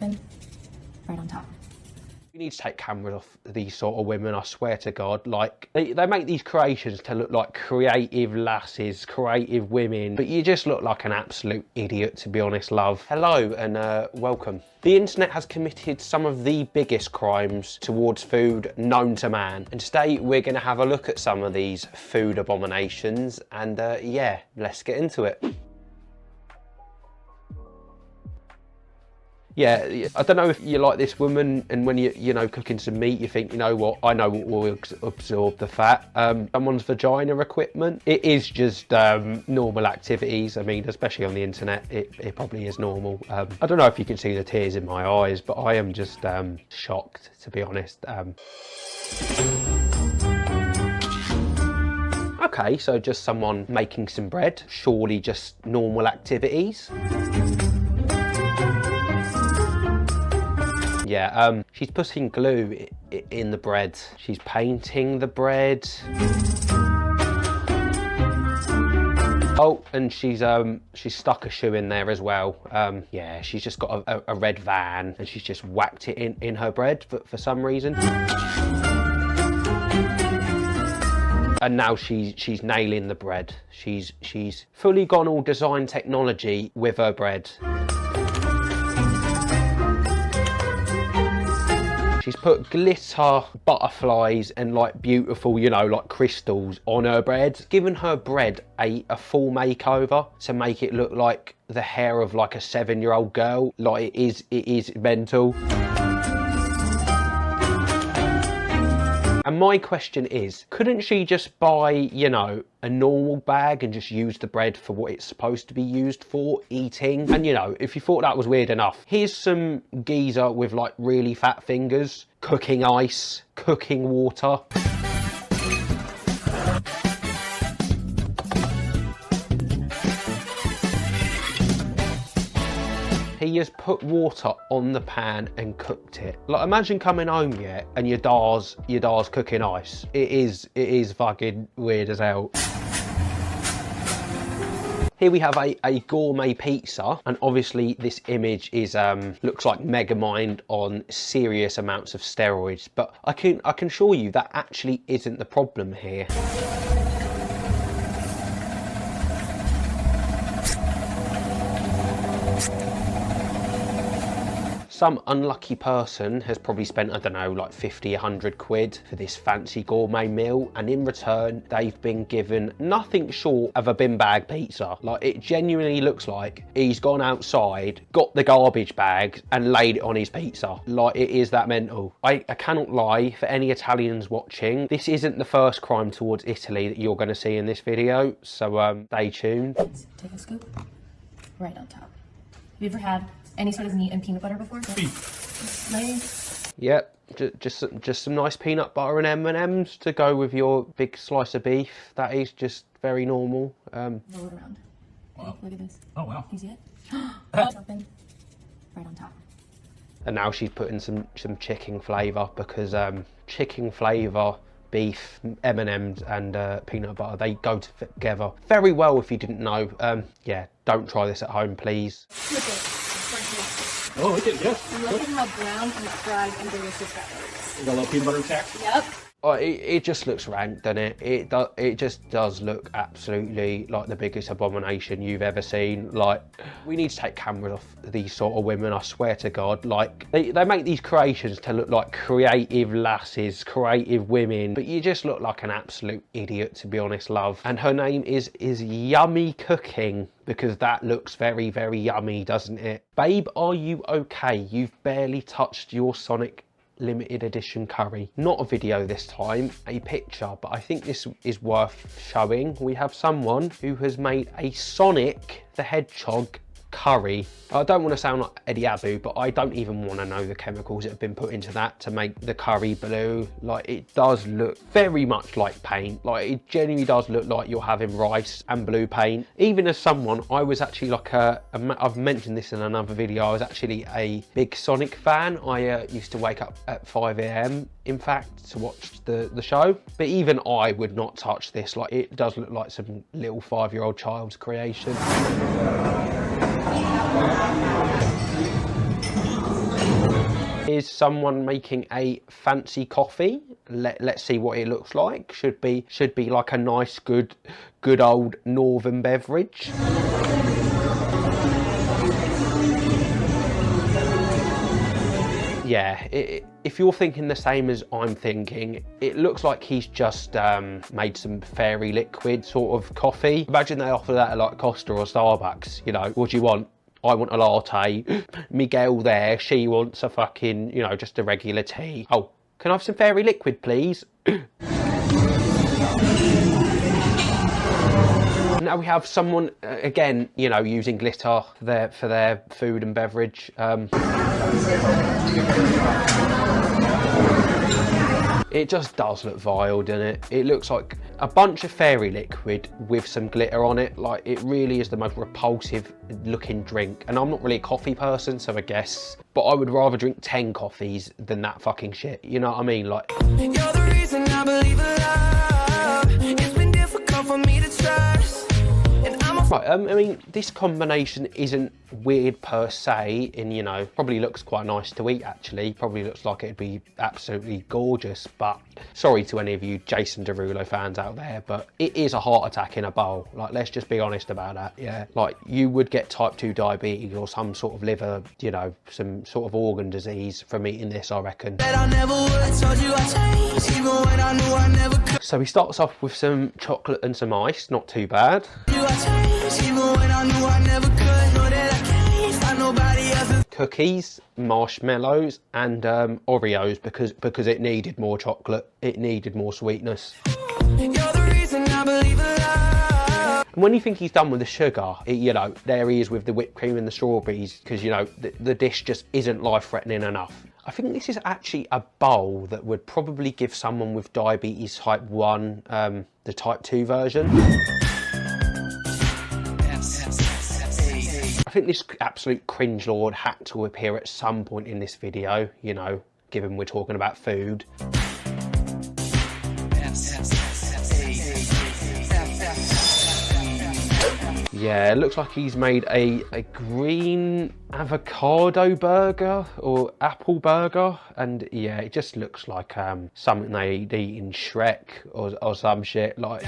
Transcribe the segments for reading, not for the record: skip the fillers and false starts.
open, right on top. You need to take cameras off these sort of women, I swear to God. Like, they make these creations to look like creative lasses, creative women, but you just look like an absolute idiot, to be honest, love. Hello and welcome. The internet has committed some of the biggest crimes towards food known to man. And today we're going to have a look at some of these food abominations and yeah, let's get into it. Yeah, I don't know if you're like this woman and when you know, cooking some meat, you think, you know what, I know what will absorb the fat. Someone's vagina equipment. It is just normal activities. I mean, especially on the internet, it probably is normal. I don't know if you can see the tears in my eyes, but I am just shocked, to be honest. Okay, so just someone making some bread, surely just normal activities. Yeah, she's putting glue in the bread. She's painting the bread. Oh, and she's stuck a shoe in there as well. Yeah, she's just got a red van and she's just whacked it in her bread for some reason. And now she's nailing the bread. She's fully gone all design technology with her bread. She's put glitter, butterflies and like beautiful, you know, like crystals on her bread. Given her bread a full makeover to make it look like the hair of like a 7-year-old girl. Like it is mental. And my question is, couldn't she just buy, you know, a normal bag and just use the bread for what it's supposed to be used for, eating? And you know, if you thought that was weird enough, here's some geezer with like really fat fingers, cooking ice, cooking water. He has put water on the pan and cooked it. Like, imagine coming home, yeah, and your da's cooking ice. It is fucking weird as hell. Here we have a gourmet pizza, and obviously this image is looks like Megamind on serious amounts of steroids, but I can assure you that actually isn't the problem here. Some unlucky person has probably spent, I don't know, like 50, 100 quid for this fancy gourmet meal, and in return, they've been given nothing short of a bin bag pizza. Like, it genuinely looks like he's gone outside, got the garbage bags, and laid it on his pizza. Like, it is that mental. I cannot lie, for any Italians watching, this isn't the first crime towards Italy that you're going to see in this video, so stay tuned. Take a scoop, right on top. Have you ever had any sort of meat and peanut butter before? Nice. Yep, just some nice peanut butter and M&Ms to go with your big slice of beef. That is just very normal. Roll it around. Wow. Look at this. Oh wow. Can you see it? It's open, right on top. And now she's putting some chicken flavour because chicken flavour, beef, M&Ms and peanut butter, they go together very well if you didn't know. Yeah, don't try this at home, please. Look at it. Oh, it is, yes. And look at how brown and fried and delicious that is. You got a little peanut butter attack? Yep. Oh, it just looks rank, doesn't it? It just does look absolutely like the biggest abomination you've ever seen. Like, we need to take cameras off these sort of women, I swear to God. Like, they make these creations to look like creative lasses, creative women, but you just look like an absolute idiot, to be honest, love. And her name is Yummy Cooking, because that looks very, very yummy, doesn't it? Babe, are you okay? You've barely touched your Sonic limited edition curry. Not a video this time, a picture, but I think this is worth showing. We have someone who has made a Sonic the Hedgehog curry. I don't want to sound like Eddie Abu, but I don't even want to know the chemicals that have been put into that to make the curry blue. Like, it does look very much like paint. Like, it genuinely does look like you're having rice and blue paint. Even as someone, I was actually like I've mentioned this in another video, I was actually a big Sonic fan. I used to wake up at 5 AM, in fact, to watch the show. But even I would not touch this. Like, it does look like some little 5-year-old child's creation. Here's someone making a fancy coffee. Let's see what it looks like. Should be like a nice, good old northern beverage. Yeah, if you're thinking the same as I'm thinking, it looks like he's just made some fairy liquid sort of coffee. Imagine they offer that at like Costa or Starbucks, you know, what do you want? I want a latte. Miguel there, she wants a fucking, you know, just a regular tea. Oh, can I have some fairy liquid, please? Now we have someone, again, you know, using glitter for their food and beverage. It just does look vile, doesn't it? It looks like a bunch of fairy liquid with some glitter on it. Like, it really is the most repulsive looking drink. And I'm not really a coffee person, so I guess. But I would rather drink 10 coffees than that fucking shit. You know what I mean? Like, you're the reason I believe in love. It's been difficult for me to trust. Right, I mean, this combination isn't weird per se, and you know, probably looks quite nice to eat actually. Probably looks like it'd be absolutely gorgeous, but sorry to any of you Jason Derulo fans out there, but it is a heart attack in a bowl. Like, let's just be honest about that, yeah? Like, you would get type 2 diabetes or some sort of liver, you know, some sort of organ disease from eating this, I reckon. So he starts off with some chocolate and some ice, not too bad. Cookies, marshmallows, and Oreos because it needed more chocolate, it needed more sweetness. And when you think he's done with the sugar, you know, there he is with the whipped cream and the strawberries, because, you know, the dish just isn't life-threatening enough. I think this is actually a bowl that would probably give someone with diabetes type 1 the type 2 version. I think this absolute cringe lord had to appear at some point in this video, you know, given we're talking about food. Yeah, it looks like he's made a green avocado burger or apple burger, and yeah, it just looks like something they'd eat in Shrek or some shit like.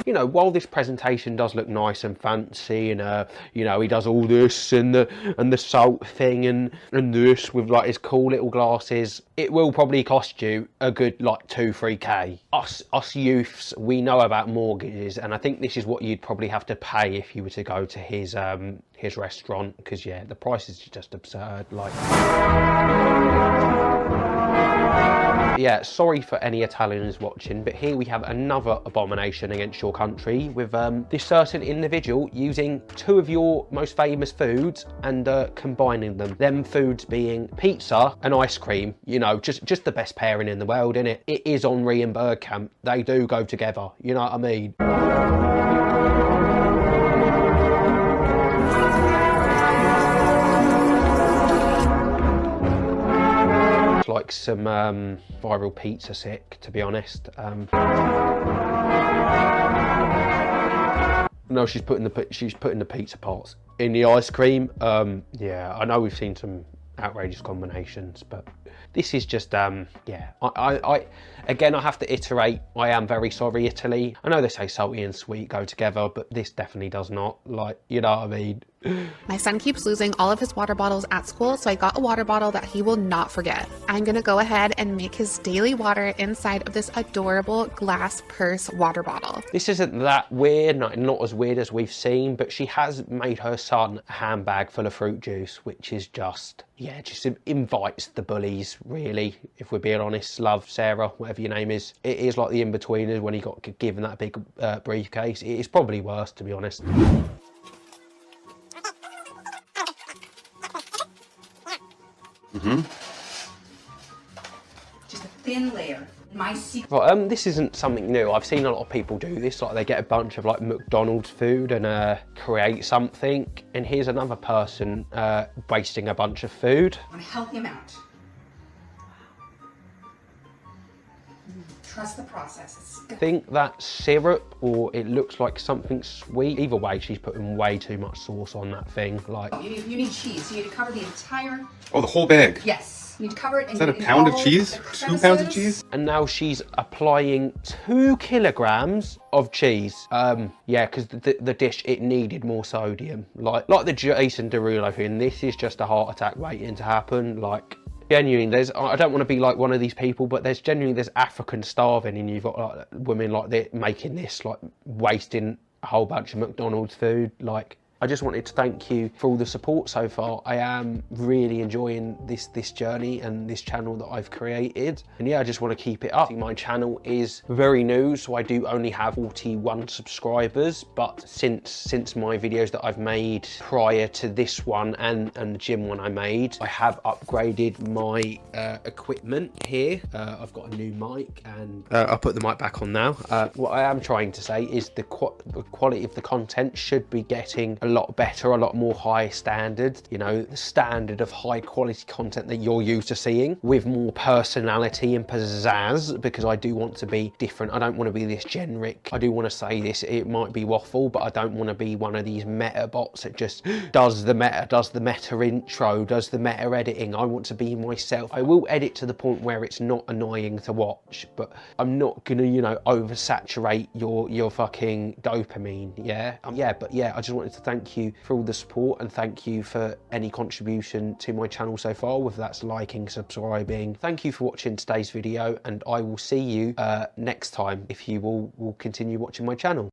You know, while this presentation does look nice and fancy, and you know, he does all this and the salt thing and this with like his cool little glasses, it will probably cost you a good like 2-3k. Us youths, we know about mortgages, and I think this is what you'd probably have to pay if you were to go to his restaurant, because yeah, the price is just absurd. Like, yeah, sorry for any Italians watching, but here we have another abomination against your country with this certain individual using 2 of your most famous foods and combining them. Them foods being pizza and ice cream. You know, just the best pairing in the world, innit? It is Henri and Bergkamp. They do go together. You know what I mean? Like some viral pizza sick, to be honest. No, she's putting the pizza parts in the ice cream. Yeah, I know we've seen some outrageous combinations, but this is just yeah. Again, I have to iterate. I am very sorry, Italy. I know they say salty and sweet go together, but this definitely does not. Like, you know what I mean? My son keeps losing all of his water bottles at school, so I got a water bottle that he will not forget. I'm gonna go ahead and make his daily water inside of this adorable glass purse water bottle. This isn't that weird, not as weird as we've seen, but she has made her son a handbag full of fruit juice, which is just, yeah, just invites the bullies, really, if we're being honest. Love, Sarah, whatever your name is. It is like the in-betweeners when he got given that big briefcase. It is probably worse, to be honest. Just a thin layer. My secret. Right, this isn't something new. I've seen a lot of people do this. Like, they get a bunch of like McDonald's food and create something. And here's another person wasting a bunch of food. I'm gonna help him out. Trust the process. It's I think that's syrup or it looks like something sweet. Either way, she's putting way too much sauce on that thing. Like, you need cheese. You need to cover the entire. Oh, the whole bag. Yes. You need to cover it. Is that a pound of cheese? 2 pounds of cheese? and now she's applying 2 kilograms of cheese. Yeah, because the dish, it needed more sodium. Like the Jason Derulo thing, this is just a heart attack waiting to happen. Like, genuinely, I don't want to be like one of these people, but there's African starving, and you've got like women like this making this, like wasting a whole bunch of McDonald's food. Like, I just wanted to thank you for all the support so far. I am really enjoying this journey and this channel that I've created. And yeah, I just want to keep it up. My channel is very new, so I do only have 41 subscribers. But since my videos that I've made prior to this one and the gym one I made, I have upgraded my equipment here. I've got a new mic, and I'll put the mic back on now. What I am trying to say is the quality of the content should be getting a lot better, a lot more high standard, you know, the standard of high quality content that you're used to seeing, with more personality and pizzazz, because I do want to be different. I don't want to be this generic. I do want to say this, it might be waffle, but I don't want to be one of these meta bots that just does the meta intro, does the meta editing. I want to be myself. I will edit to the point where it's not annoying to watch, but I'm not gonna, you know, oversaturate your fucking dopamine. Yeah, but yeah, I just wanted to thank you for all the support, and thank you for any contribution to my channel so far, whether that's liking, subscribing. Thank you for watching today's video, and I will see you next time if you will continue watching my channel.